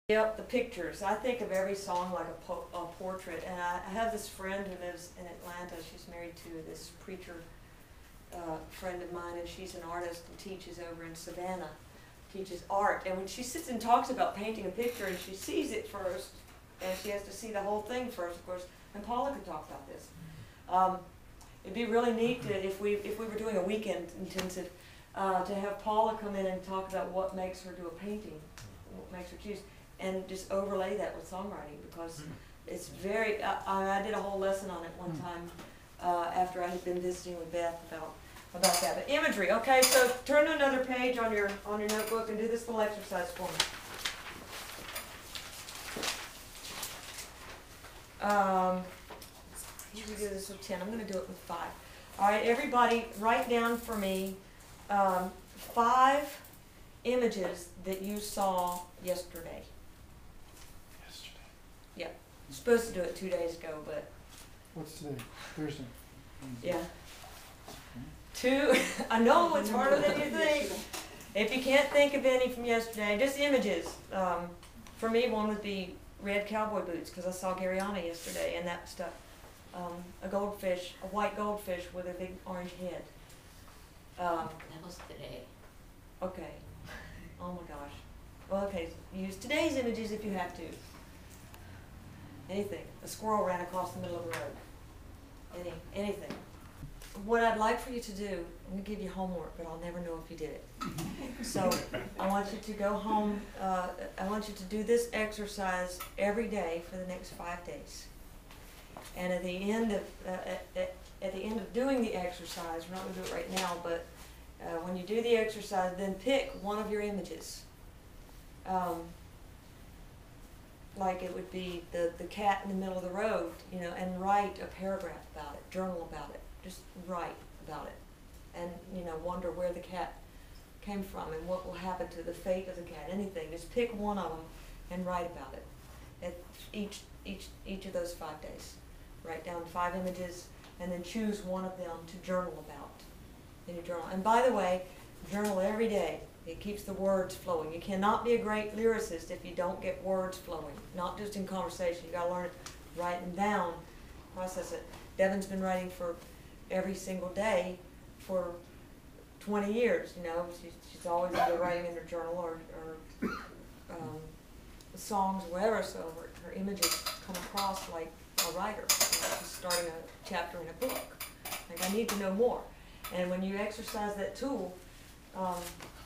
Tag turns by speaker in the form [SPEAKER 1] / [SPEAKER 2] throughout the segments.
[SPEAKER 1] Yep, the pictures. I think of every song like a portrait, and I have this friend who lives in Atlanta. She's married to this preacher friend of mine, and she's an artist and teaches over in Savannah, teaches art. And when she sits and talks about painting a picture, and she sees it first, and she has to see the whole thing first, of course, and Paula could talk about this. It'd be really neat to, if we were doing a weekend intensive, to have Paula come in and talk about what makes her do a painting, what makes her choose. And just overlay that with songwriting, because it's very, I did a whole lesson on it one time after I had been visiting with Beth about that. But imagery, okay, so turn to another page on your notebook and do this little exercise for me. Usually do this with 10, I'm going to do it with 5. All right, everybody write down for me 5 images that you saw yesterday. Yeah, I'm supposed to do it 2 days ago, but...
[SPEAKER 2] What's today? Thursday?
[SPEAKER 1] Yeah. 2, I know it's harder than you think. If you can't think of any from yesterday, just images. For me, one would be red cowboy boots, because I saw Garyana yesterday, and that stuff. A goldfish, a white goldfish with a big orange head.
[SPEAKER 3] That was today.
[SPEAKER 1] Okay. Oh my gosh. Well, okay, use today's images if you have to. Anything. A squirrel ran across the middle of the road. Anything. What I'd like for you to do, I'm going to give you homework, but I'll never know if you did it. So I want you to go home, I want you to do this exercise every day for the next 5 days. And at the end of doing the exercise, we're not going to do it right now, but when you do the exercise, then pick one of your images. Like it would be the cat in the middle of the road, you know, and write a paragraph about it, journal about it, just write about it, and, you know, wonder where the cat came from and what will happen to the fate of the cat, anything. Just pick one of them and write about it at each of those 5 days. Write down 5 images and then choose one of them to journal about in your journal. And by the way, journal every day. It keeps the words flowing. You cannot be a great lyricist if you don't get words flowing, not just in conversation. You've got to learn it, write them down, process it. Devin's been writing for every single day for 20 years, you know. She's always either writing in her journal or songs or whatever, so her images come across like a writer. You know, she's starting a chapter in a book. Like, I need to know more. And when you exercise that tool,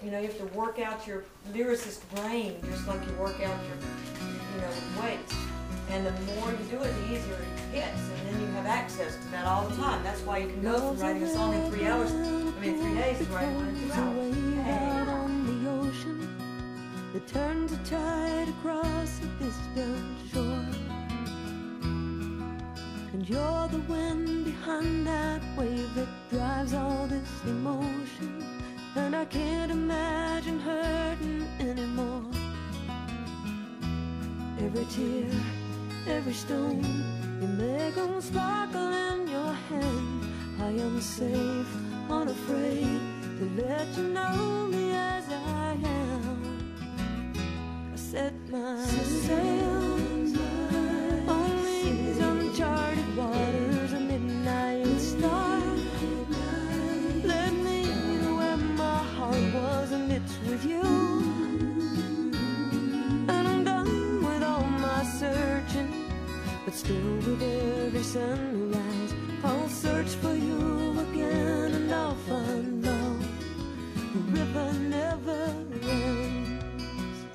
[SPEAKER 1] you know, you have to work out your lyricist brain just like you work out your, you know, weights. And the more you do it, the easier it gets. And then you have access to that all the time. That's why you can go from writing a song in 3 hours, 3 days, to writing one in 2 hours. Hey.
[SPEAKER 4] On the ocean that turns a tide across a distant shore. And you're the wind behind that wave that drives all this emotion. And I can't imagine hurting anymore. Every tear, every stone, you make them sparkle in your hand. I am safe, unafraid to let you know me as I am. I set my sails on these uncharted waters, a midnight star. Was a mix with you, and I'm done with all my searching, but still with every sunrise I'll search for you again, and I'll find love. The river never ends.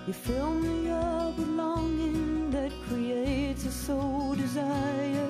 [SPEAKER 4] You fill me up with longing that creates a soul desire.